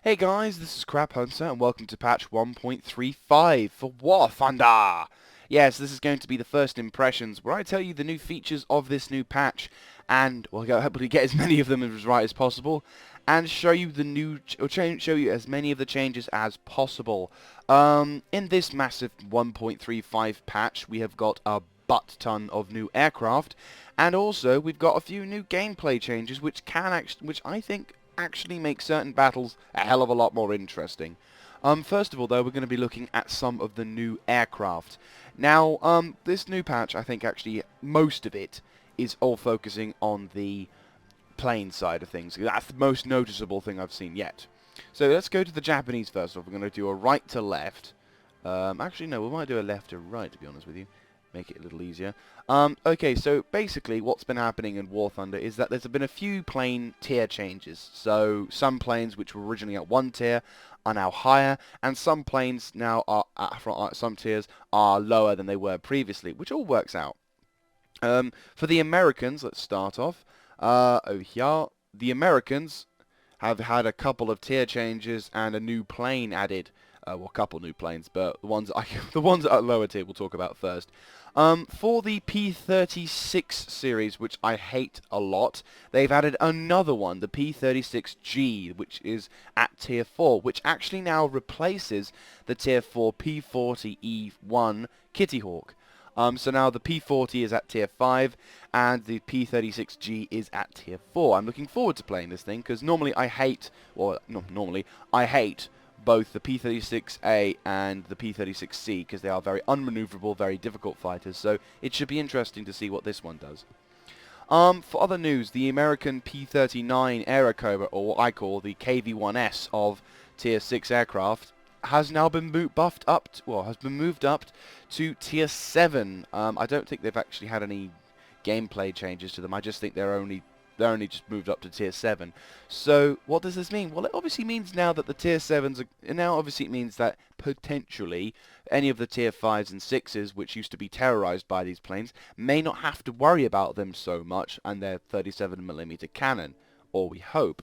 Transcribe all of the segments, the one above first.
Hey guys, this is craphunter and welcome to patch 1.35 for War Thunder! Yes, this is going to be the first impressions where I tell you the new features of this new patch and we'll hopefully get as many of them as right as possible and show you the new show you as many of the changes as possible. In this massive 1.35 patch we have got a butt ton of new aircraft and also we've got a few new gameplay changes which I think actually make certain battles a hell of a lot more interesting. First of all, though, we're going to be looking at some of the new aircraft. Now, this new patch, I think actually most of it is all focusing on the plane side of things. That's the most noticeable thing I've seen yet. So let's go to the Japanese first off. We're going to do a right to left. Actually, no, we might do a left to right, to be honest with you. Make it a little easier. Okay, so basically what's been happening in War Thunder is that there's been a few plane tier changes. So some planes which were originally at one tier are now higher, and some planes now are at some tiers are lower than they were previously, which all works out. For the Americans, let's start off. Over here, the Americans have had a couple of tier changes and a new plane added. Well, a couple new planes, but the ones at lower tier we'll talk about first. For the P-36 series, which I hate a lot, they've added another one, the P-36G, which is at tier 4, which actually now replaces the tier 4 P-40E1 Kitty Hawk. So now the P-40 is at tier 5 and the P-36G is at tier 4. I'm looking forward to playing this thing because normally I hate, well, not normally, I hate both the P-36A and the P-36C because they are very unmaneuverable, very difficult fighters, so it should be interesting to see what this one does. For other news, the American P-39 Aerocobra, or what I call the KV-1S of tier 6 aircraft, has now been has been moved up to tier 7. I don't think they've actually had any gameplay changes to them. I just think they're only just moved up to tier 7. So what does this mean? Well, it obviously means now that the tier 7s are, now obviously it means that potentially any of the tier 5s and 6s which used to be terrorized by these planes may not have to worry about them so much and their 37mm cannon, or we hope.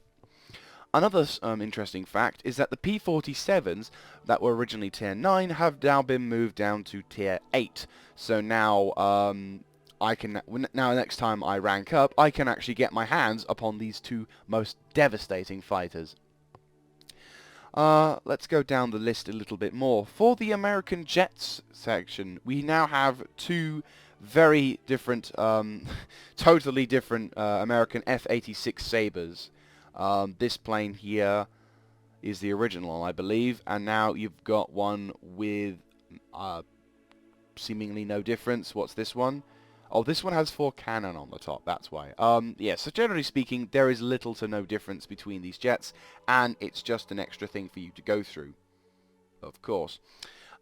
Another interesting fact is that the P-47s that were originally tier 9 have now been moved down to tier 8. So now next time I rank up, I can actually get my hands upon these two most devastating fighters. Let's go down the list a little bit more. For the American jets section, we now have two very different, totally different American F-86 Sabres. This plane here is the original, I believe, and now you've got one with seemingly no difference. What's this one? Oh, this one has 4 cannon on the top, that's why. Yeah, so generally speaking, there is little to no difference between these jets, and it's just an extra thing for you to go through, of course.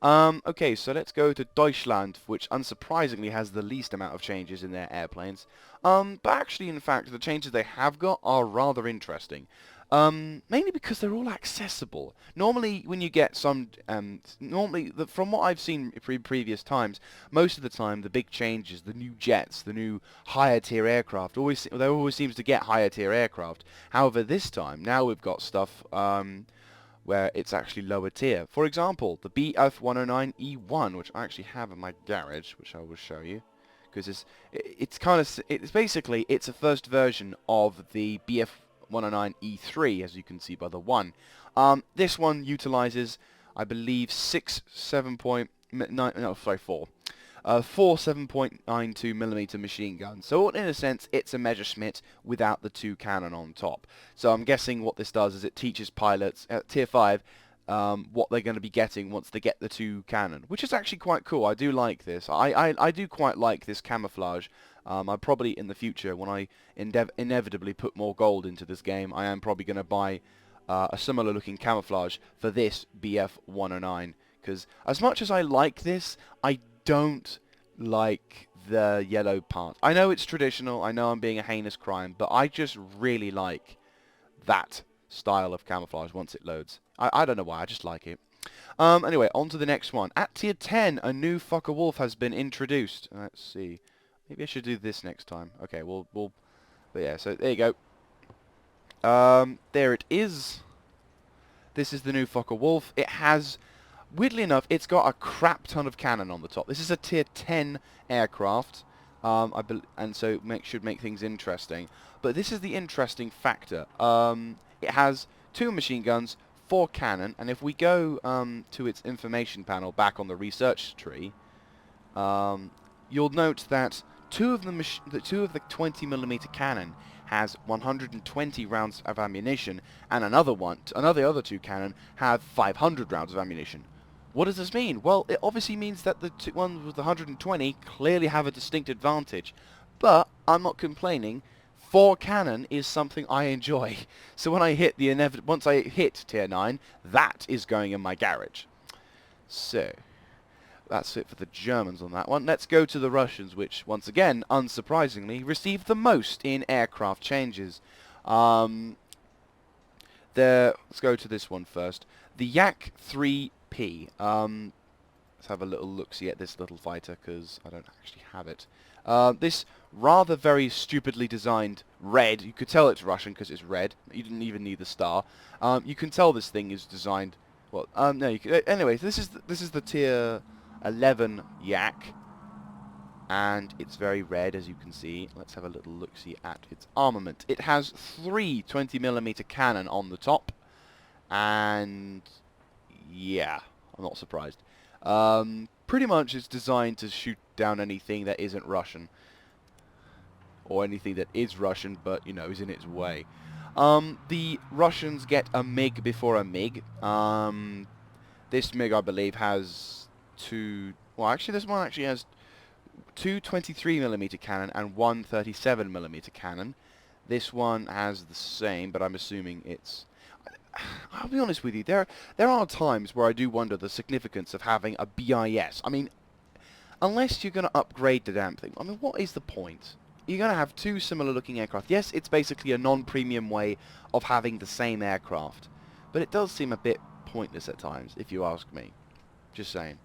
Okay, so let's go to Deutschland, which unsurprisingly has the least amount of changes in their airplanes. But actually, in fact, the changes they have got are rather interesting. Mainly because they're all accessible. Normally, when you get some, from what I've seen previous times, most of the time the big changes, the new jets, the new higher tier aircraft, there always seems to get higher tier aircraft. However, this time, now we've got stuff, where it's actually lower tier. For example, the BF-109E1, which I actually have in my garage, which I will show you, because it's basically a first version of the BF-109E3, as you can see by the 1. This one utilizes, I believe, 4 7.92mm machine guns. So in a sense, it's a Messerschmitt without the 2 cannon on top. So I'm guessing what this does is it teaches pilots at Tier 5 what they're going to be getting once they get the 2 cannon, which is actually quite cool. I do like this. I do quite like this camouflage. I probably in the future, when I inevitably put more gold into this game, I am probably going to buy a similar looking camouflage for this BF-109. Because as much as I like this, I don't like the yellow part. I know it's traditional, I know I'm being a heinous crime, but I just really like that style of camouflage once it loads. I don't know why, I just like it. Anyway, on to the next one. At tier 10, a new Fucker Wolf has been introduced. Let's see. Maybe I should do this next time. Okay, but yeah, so there you go. There it is. This is the new Focke-Wulf. It has, weirdly enough, it's got a crap ton of cannon on the top. This is a tier 10 aircraft, and so should make things interesting. But this is the interesting factor. It has 2 machine guns, 4 cannon, and if we go to its information panel back on the research tree, you'll note that two of the 20mm cannon has 120 rounds of ammunition, and the other 2 cannon have 500 rounds of ammunition. What does this mean? Well, it obviously means that the ones with the 120 clearly have a distinct advantage. But I'm not complaining. 4 cannon is something I enjoy. So when I hit once I hit tier 9, that is going in my garage. So that's it for the Germans on that one. Let's go to the Russians, which, once again, unsurprisingly, received the most in aircraft changes. Let's go to this one first. The Yak 3P. Let's have a little look-see at this little fighter, because I don't actually have it. This rather very stupidly designed red, you could tell it's Russian because it's red. You didn't even need the star. You can tell this thing is designed... Well, no, anyway, this is the tier 11 Yak, and it's very red, as you can see. Let's have a little look-see at its armament. It has 3 20mm cannon on the top, and yeah, I'm not surprised. Pretty much it's designed to shoot down anything that isn't Russian, or anything that is Russian but, you know, is in its way. The Russians get a MiG before a MiG. This MiG, I believe, has 2... Well, actually, this one actually has 2 23mm cannon and 1 37mm cannon. This one has the same, but I'm assuming it's... I'll be honest with you, there are times where I do wonder the significance of having a BIS. I mean, unless you're going to upgrade the damn thing, I mean, what is the point? You're going to have 2 similar looking aircraft. Yes, it's basically a non-premium way of having the same aircraft, but it does seem a bit pointless at times, if you ask me. Just saying.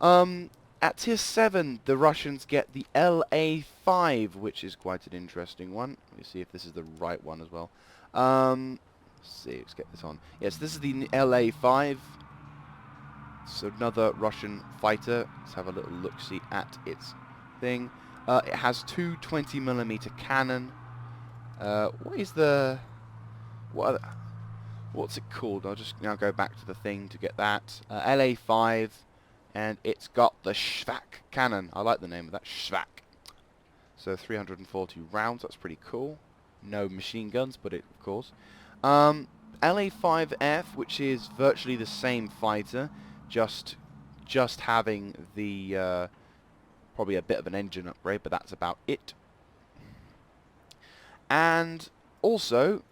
At tier 7, the Russians get the LA-5, which is quite an interesting one. Let me see if this is the right one as well. Let's see, let's get this on. Yes, this is the LA-5. It's another Russian fighter. Let's have a little look-see at its thing. It has 2 20mm cannon. What's it called? I'll just now go back to the thing to get that. LA-5, and it's got the Schwack cannon. I like the name of that, Schwack. So 340 rounds, that's pretty cool. No machine guns, but it, of course. LA-5F, which is virtually the same fighter, just having the probably a bit of an engine upgrade, but that's about it. And also,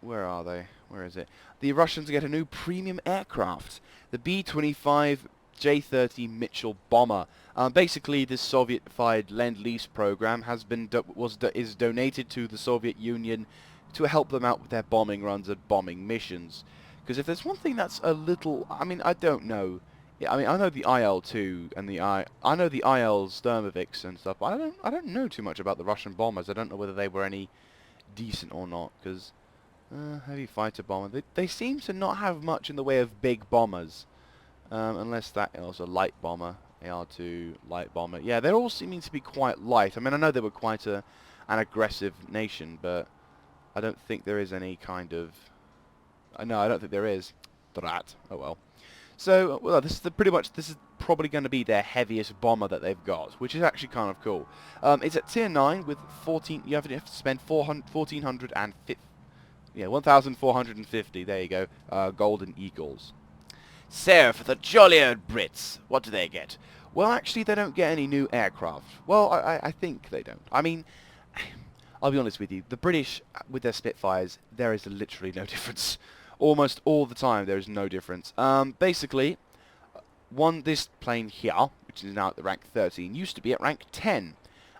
where are they? Where is it? The Russians get a new premium aircraft, the B-25 J-30 Mitchell bomber. Basically, this Soviet-fied Lend-Lease program is donated to the Soviet Union to help them out with their bombing runs and bombing missions. Because if there's one thing that's a little, I mean, I don't know. Yeah, I mean, I know the IL-2 and I know the IL Sturmovix and stuff, but I don't know too much about the Russian bombers. I don't know whether they were any decent or not. Because heavy fighter bomber, they seem to not have much in the way of big bombers, unless that was a light bomber, AR-2 light bomber. Yeah, they're all seeming to be quite light. I mean, I know they were quite an aggressive nation, but I don't think there is any kind of... No, I don't think there is. Drat. Oh well. So, well, this is probably going to be their heaviest bomber that they've got, which is actually kind of cool. It's at tier 9 with 14. You have to spend 1,450. Yeah, 1,450. There you go. Golden Eagles. So, for the jolly old Brits, what do they get? Well, actually, they don't get any new aircraft. Well, I think they don't. I mean, I'll be honest with you. The British, with their Spitfires, there is literally no difference. Almost all the time, there is no difference. Basically, this plane here, which is now at the rank 13, used to be at rank 10.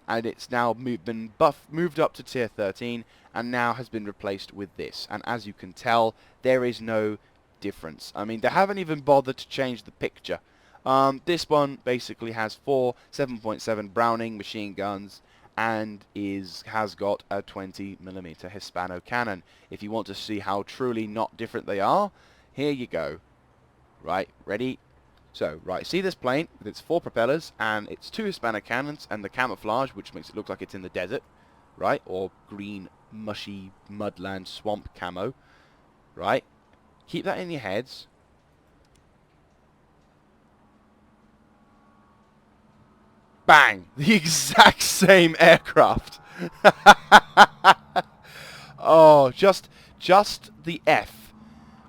And it's now moved up to tier 13, and now has been replaced with this. And as you can tell, there is no difference. I mean, they haven't even bothered to change the picture. This one basically has 4 7.7 Browning machine guns and has got a 20mm Hispano cannon. If you want to see how truly not different they are, here you go. Right, ready? So, right, see this plane with its 4 propellers and its 2 Hispano cannons and the camouflage, which makes it look like it's in the desert, right? Or green, mushy, mudland, swamp camo, right? Keep that in your heads. Bang! The exact same aircraft. Oh, just the F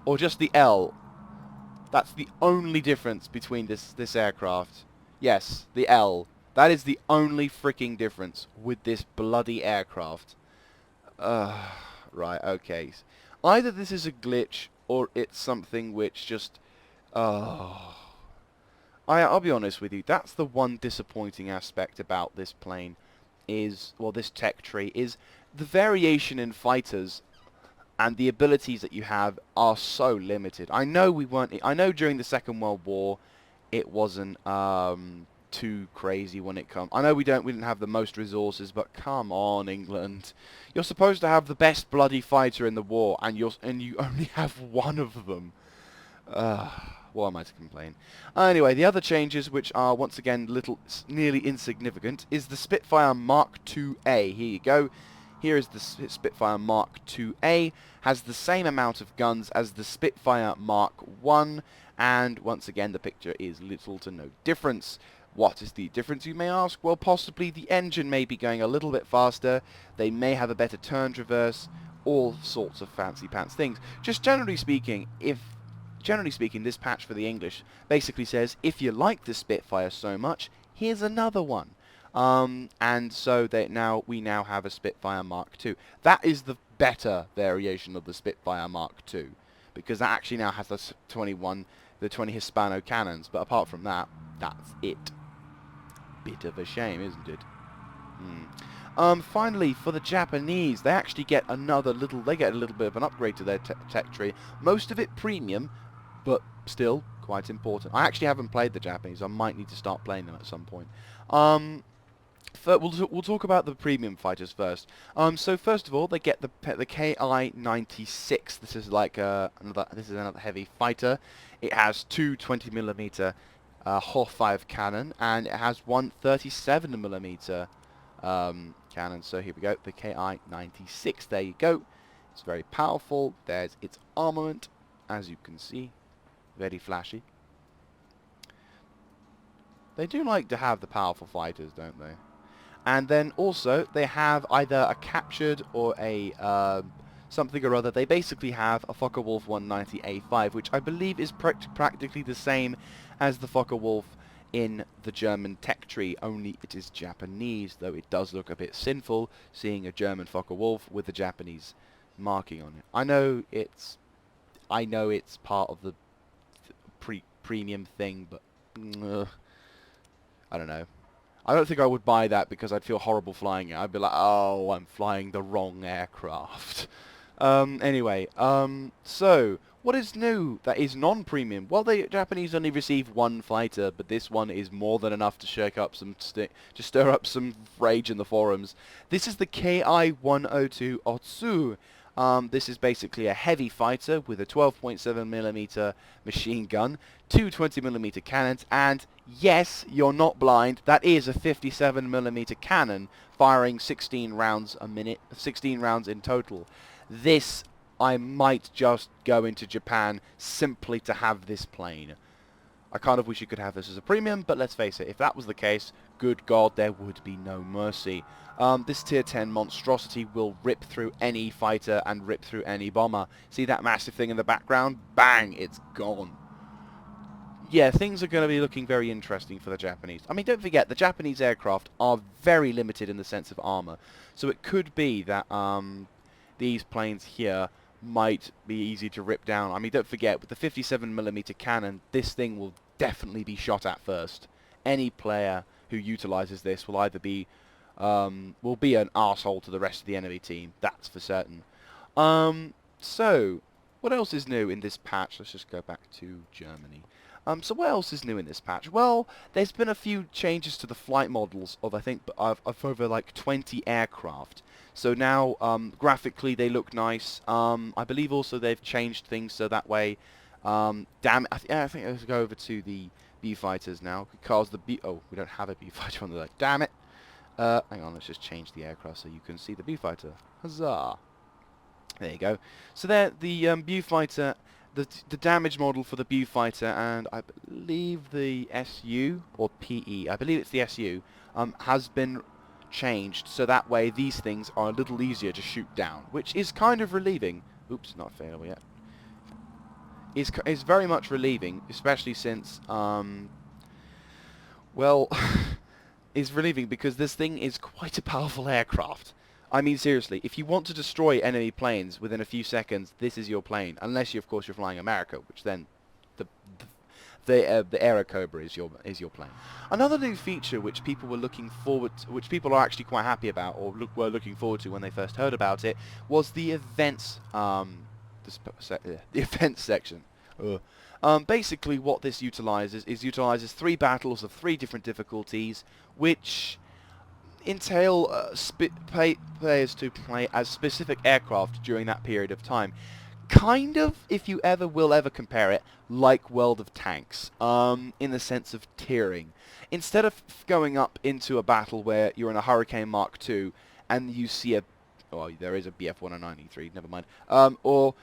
or just the L. That's the only difference between this aircraft. Yes, the L. That is the only freaking difference with this bloody aircraft. Right, okay. Either this is a glitch or it's something which just... I'll be honest with you, that's the one disappointing aspect about this plane is, well, this tech tree, is the variation in fighters and the abilities that you have are so limited. I know I know during the Second World War it wasn't too crazy when it comes. I know we didn't have the most resources, but come on, England. You're supposed to have the best bloody fighter in the war, and you only have one of them. Why am I to complain? Anyway, the other changes, which are once again nearly insignificant, is the Spitfire Mark IIA. Here you go. Here is the Spitfire Mark IIA. Has the same amount of guns as the Spitfire Mark I, and once again the picture is little to no difference. What is the difference, you may ask? Well, possibly the engine may be going a little bit faster. They may have a better turn traverse. All sorts of fancy pants things. Just generally speaking, this patch for the English basically says, if you like the Spitfire so much, here's another one. And so we now have a Spitfire Mark II. That is the better variation of the Spitfire Mark II, because that actually now has the 20 Hispano cannons. But apart from that, that's it. Bit of a shame, isn't it? Finally, for the Japanese, they actually get a little bit of an upgrade to their tech tree. Most of it premium, but still quite important. I actually haven't played the Japanese. I might need to start playing them at some point. We'll talk about the premium fighters first. So first of all, they get the Ki-96. This is like another heavy fighter. It has two 20mm H5 cannon, and it has one 37mm cannon. So here we go, the Ki-96. There you go. It's very powerful. There's its armament, as you can see, very flashy. They do like to have the powerful fighters, don't they? And then also they have either a captured or a something or other. They basically have a Focke-Wulf 190A5, which I believe is practically the same as the Focke-Wulf in the German tech tree, only it is Japanese, though it does look a bit sinful seeing a German Focke-Wulf with the Japanese marking on it. I know it's part of the premium thing, but I don't know. I don't think I would buy that because I'd feel horrible flying it. I'd be like, oh, I'm flying the wrong aircraft. Anyway, so what is new that is non-premium? Well, the Japanese only receive one fighter, but this one is more than enough to shake up to stir up some rage in the forums. This is the Ki-102 Otsu. This is basically a heavy fighter with a 12.7mm machine gun, two 20mm cannons, and yes, you're not blind, that is a 57mm cannon firing 16 rounds a minute, 16 rounds in total. This, I might just go into Japan simply to have this plane. I kind of wish you could have this as a premium, but let's face it, if that was the case, good God, there would be no mercy. This tier 10 monstrosity will rip through any fighter and rip through any bomber. See that massive thing in the background? Bang, it's gone. Yeah, things are going to be looking very interesting for the Japanese. I mean, don't forget, the Japanese aircraft are very limited in the sense of armor. So it could be that these planes here might be easy to rip down. I mean, don't forget, with the 57mm cannon, this thing will definitely be shot at first. Any player who utilizes this will either be an arsehole to the rest of the enemy team. That's for certain. So, what else is new in this patch? Let's just go back to Germany. So what else is new in this patch? Well, there's been a few changes to the flight models of, I think, of over like 20 aircraft. So now, graphically, they look nice. I believe also they've changed things so that way, I think let's go over to the B-fighters now, because oh, we don't have a B-fighter on the left. Damn it! Hang on, let's just change the aircraft so you can see the B-fighter. Huzzah! There you go. So there, the B-fighter, the damage model for the B-fighter, and I believe the SU, or PE, I believe it's the SU, has been changed, so that way these things are a little easier to shoot down, which is kind of relieving. Oops, not failed yet. Is very much relieving, especially since, well, is relieving because this thing is quite a powerful aircraft. I mean, seriously, if you want to destroy enemy planes within a few seconds, this is your plane. Unless, of course, you're flying America, which then the Aero Cobra is your plane. Another new feature which people were looking forward to, which people are actually quite happy about, or were looking forward to when they first heard about it, was the events the events section. Basically, what this utilizes is 3 battles of 3 different difficulties, which entail players to play as specific aircraft during that period of time. Kind of, if you will ever compare it, like World of Tanks, in the sense of tiering. Instead of going up into a battle where you're in a Hurricane Mark II and you see a... Oh, there is a BF-109E3, never mind. Or,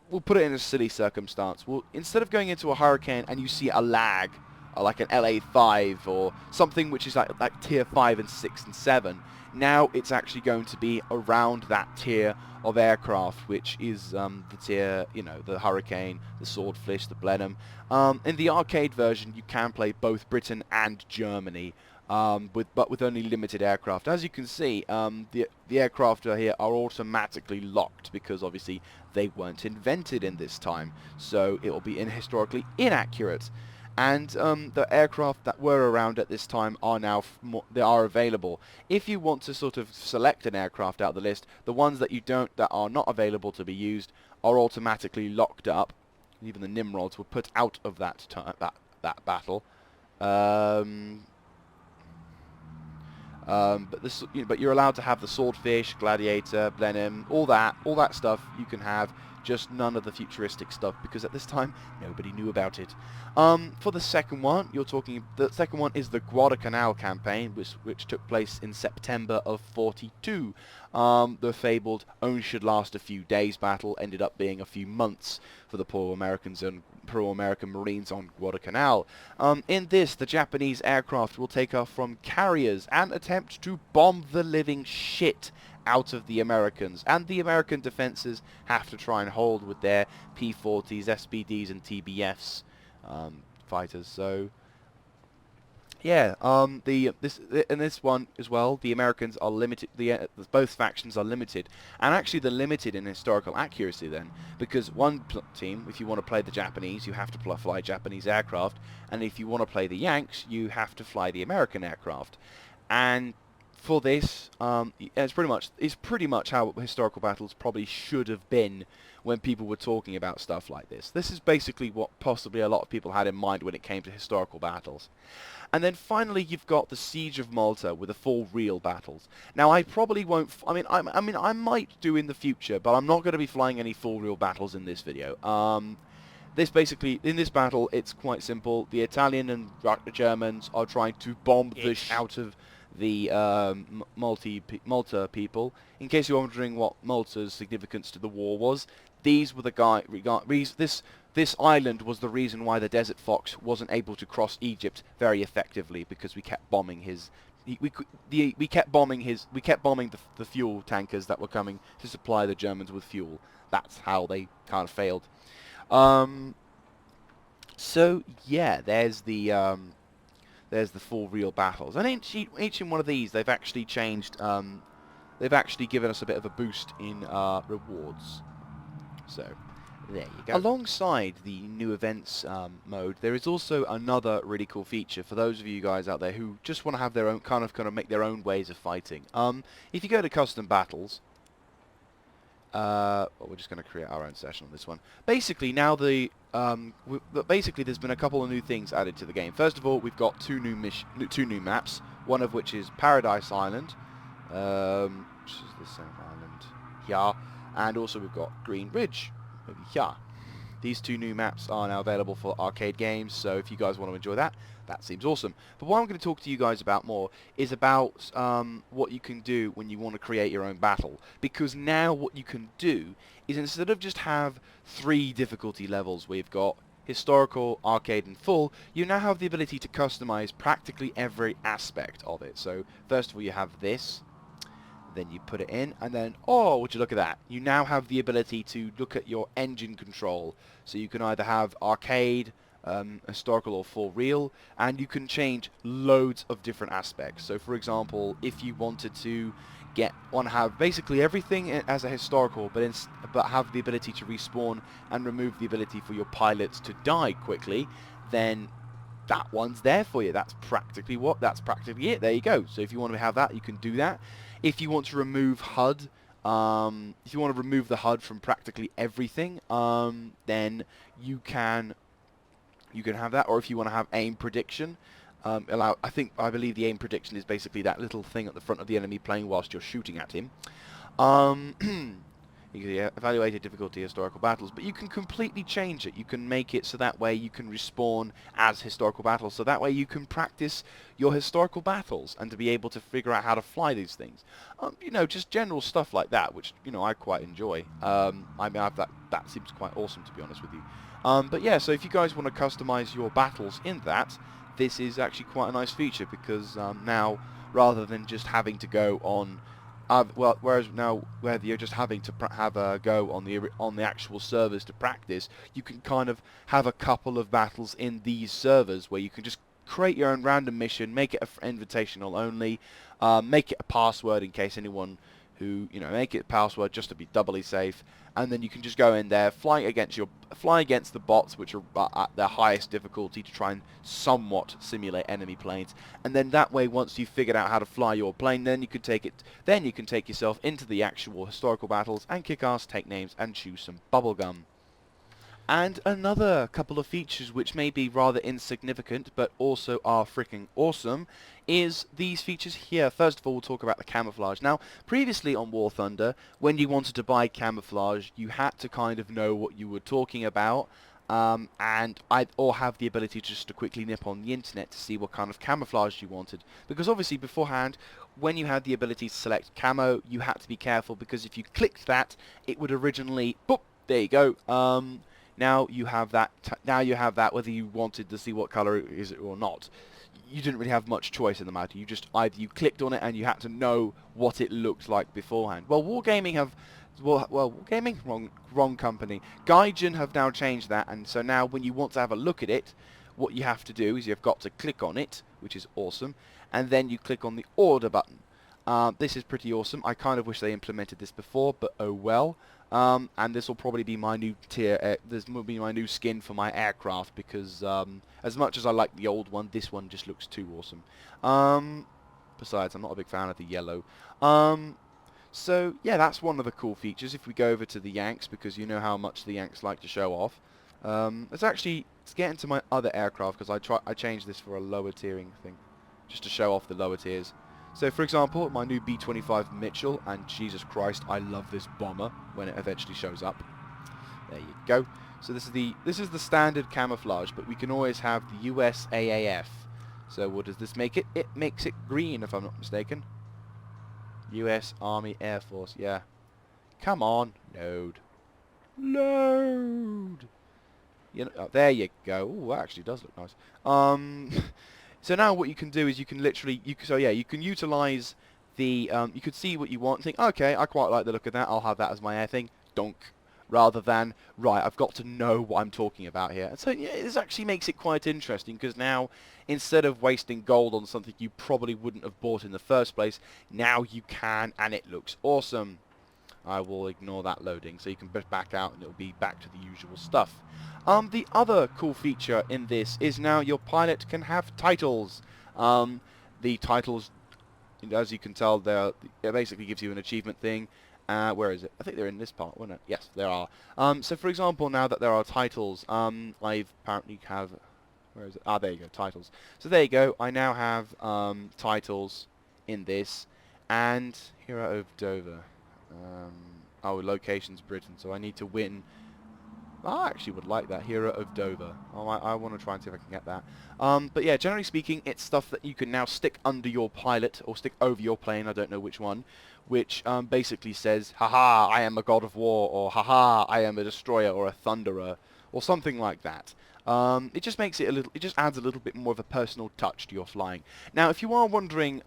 we'll put it in a silly circumstance. Instead of going into a Hurricane and you see a lag, like an LA-5 or something which is like tier 5 and 6 and 7, now it's actually going to be around that tier of aircraft, which is the tier, you know, the Hurricane, the Swordfish, the Blenheim. In the arcade version, you can play both Britain and Germany, but with only limited aircraft. As you can see, the aircraft here are automatically locked because obviously they weren't invented in this time, so it will be historically inaccurate. And the aircraft that were around at this time are now they are available. If you want to sort of select an aircraft out of the list, the ones that that are not available to be used are automatically locked up. Even the Nimrods were put out of that battle. But you're allowed to have the Swordfish, Gladiator, Blenheim, all that stuff you can have. Just none of the futuristic stuff, because at this time nobody knew about it. For the second one, the second one is the Guadalcanal campaign, which took place in September of 42. The fabled "only should last a few days" battle ended up being a few months for the poor Americans and pro-American Marines on Guadalcanal. In this, the Japanese aircraft will take off from carriers and attempt to bomb the living shit out of the Americans, and the American defenses have to try and hold with their P-40s, SBDs, and TBFs fighters. So, yeah, in this one as well, the Americans are limited. Both factions are limited, and actually they're limited in historical accuracy then, because one team, if you want to play the Japanese, you have to fly Japanese aircraft, and if you want to play the Yanks, you have to fly the American aircraft, and for this, it's pretty much how historical battles probably should have been when people were talking about stuff like this. This is basically what possibly a lot of people had in mind when it came to historical battles. And then finally, you've got the Siege of Malta with the 4 real battles. Now, I probably won't. I might do in the future, but I'm not going to be flying any 4 real battles in this video. In this battle, it's quite simple. The Italian and Germans are trying to bomb the out of the Malta people. In case you're wondering what Malta's significance to the war was, these were the this island was the reason why the Desert Fox wasn't able to cross Egypt very effectively, because we kept bombing we kept bombing the fuel tankers that were coming to supply the Germans with fuel. That's how they kind of failed. So yeah, there's the 4 real battles, and each in one of these they've actually changed. They've actually given us a bit of a boost in rewards. So there you go. Alongside the new events mode, there is also another really cool feature for those of you guys out there who just want to have their own kind of make their own ways of fighting. If you go to custom battles, well, we're just going to create our own session on this one. Basically, now basically there's been a couple of new things added to the game. First of all, we've got two new maps. One of which is Paradise Island, which is the same island here, and also we've got Green Ridge over here. These two new maps are now available for arcade games, so if you guys want to enjoy that, that seems awesome. But what I'm going to talk to you guys about more is about what you can do when you want to create your own battle. Because now what you can do is, instead of just have 3 difficulty levels, we've got historical, arcade and full, you now have the ability to customize practically every aspect of it. So first of all you have this, then you put it in, and then, oh, would you look at that, you now have the ability to look at your engine control. So you can either have arcade, historical or full real, and you can change loads of different aspects. So for example, if you wanted to have basically everything as a historical, but have the ability to respawn and remove the ability for your pilots to die quickly, then that one's there for you. That's practically it. There you go. So if you want to have that, you can do that. If you want to remove HUD, if you want to remove the HUD from practically everything, then you can have that. Or if you want to have aim prediction, I believe the aim prediction is basically that little thing at the front of the enemy plane whilst you're shooting at him. You can evaluate difficulty historical battles, but you can completely change it. You can make it so that way you can respawn as historical battles, so that way you can practice your historical battles and to be able to figure out how to fly these things. You know, just general stuff like that, which, you know, I quite enjoy. I mean, that seems quite awesome, to be honest with you. But yeah, so if you guys want to customize your battles in that, this is actually quite a nice feature, because now, rather than just having to go on whereas now, whether you're just having to have a go on the actual servers to practice, you can kind of have a couple of battles in these servers where you can just create your own random mission, make it invitational only, make it a password in case anyone who, you know, make it a password just to be doubly safe, and then you can just go in there, fly against the bots, which are at their highest difficulty, to try and somewhat simulate enemy planes. And then that way, once you've figured out how to fly your plane, then you can take yourself into the actual historical battles and kick ass, take names, and chew some bubblegum. And another couple of features which may be rather insignificant but also are freaking awesome is these features here. First of all, we'll talk about the camouflage. Now, previously on War Thunder, when you wanted to buy camouflage, you had to kind of know what you were talking about, or have the ability just to quickly nip on the internet to see what kind of camouflage you wanted. Because obviously beforehand, when you had the ability to select camo, you had to be careful, because if you clicked that, it would originally, boop, there you go. Now you have that. Whether you wanted to see what color it is or not, you didn't really have much choice in the matter. You just either you clicked on it and you had to know what it looked like beforehand. Well, Wargaming have, Wargaming, wrong company. Gaijin have now changed that, and so now when you want to have a look at it, what you have to do is you've got to click on it, which is awesome, and then you click on the order button. This is pretty awesome. I kind of wish they implemented this before, but oh well. And this will probably be my new tier. This will be my new skin for my aircraft, because as much as I like the old one, this one just looks too awesome. Besides, I'm not a big fan of the yellow. So yeah, that's one of the cool features. If we go over to the Yanks, because you know how much the Yanks like to show off. Let's get into my other aircraft, because I changed this for a lower tiering thing, just to show off the lower tiers. So, for example, my new B-25 Mitchell, and Jesus Christ, I love this bomber when it eventually shows up. There you go. So this is the standard camouflage, but we can always have the USAAF. So what does this make it? It makes it green, if I'm not mistaken. US Army Air Force, yeah. Come on, load. Load! You know, oh, there you go. Ooh, that actually does look nice. So now what you can do is you can literally, you can utilize the, you could see what you want and think, okay, I quite like the look of that, I'll have that as my air thing, donk, rather than, right, I've got to know what I'm talking about here. And so yeah, this actually makes it quite interesting, because now, instead of wasting gold on something you probably wouldn't have bought in the first place, now you can, and it looks awesome. I will ignore that loading, so you can back out and it'll be back to the usual stuff. The other cool feature in this is now your pilot can have titles. The titles, as you can tell, it basically gives you an achievement thing, Where is it? I think they're in this part, weren't it? Yes, there are. So for example, now that there are titles, I've apparently have... Where is it? Ah, there you go, titles. So there you go, I now have titles in this, and Hero of Dover. Oh, location's Britain, so I need to win. I actually would like that, Hero of Dover. Oh, I want to try and see if I can get that. But yeah, generally speaking, it's stuff that you can now stick under your pilot, or stick over your plane, I don't know which one, which basically says, haha, I am a god of war, or haha, I am a destroyer, or a thunderer, or something like that. It just makes it a little, it just adds a little bit more of a personal touch to your flying. Now, if you are wondering,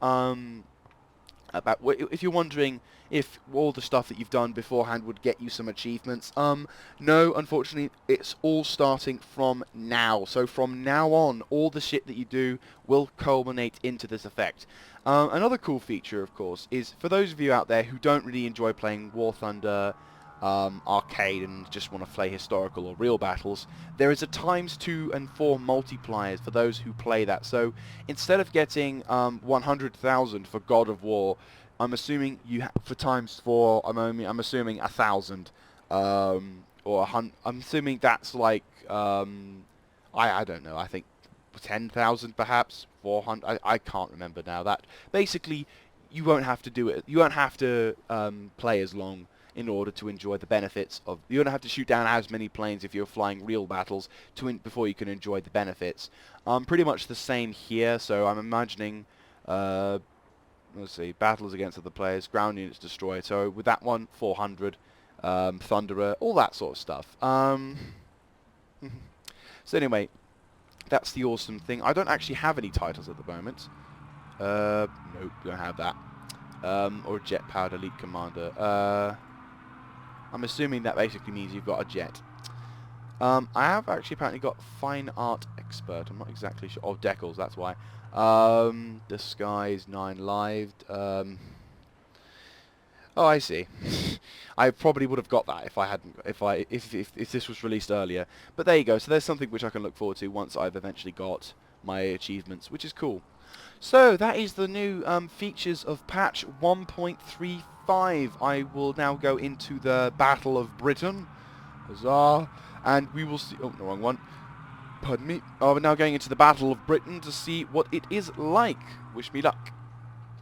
if you're wondering if all the stuff that you've done beforehand would get you some achievements, no, unfortunately, it's all starting from now. So from now on, all the shit that you do will culminate into this effect. Another cool feature, of course, is for those of you out there who don't really enjoy playing War Thunder arcade and just want to play historical or real battles, there is a ×2 and 4 multipliers for those who play that. So instead of getting 100,000 for God of War, I'm assuming you for ×4. I'm assuming 1,000, or 100. I'm assuming that's like I don't know. I think 10,000 perhaps, 400. I can't remember now. That basically you won't have to do it. You won't have to play as long in order to enjoy the benefits of... You don't have to shoot down as many planes if you're flying real battles before you can enjoy the benefits. Pretty much the same here, so I'm imagining... let's see, battles against other players, ground units destroyed. So with that one, 400, Thunderer, all that sort of stuff. So anyway, that's the awesome thing. I don't actually have any titles at the moment. Nope, don't have that. Or jet-powered elite commander. I'm assuming that basically means you've got a jet. I have actually apparently got fine art expert. I'm not exactly sure. Oh, decals, that's why. Disguise 9 lived. Oh, I see. I probably would have got that if I hadn't, if this was released earlier. But there you go. So there's something which I can look forward to once I've eventually got my achievements, which is cool. So that is the new features of patch 1.35. I will now go into the Battle of Britain. Huzzah! And we will see... Oh, the wrong one. Pardon me. Oh, we're now going into the Battle of Britain to see what it is like. Wish me luck.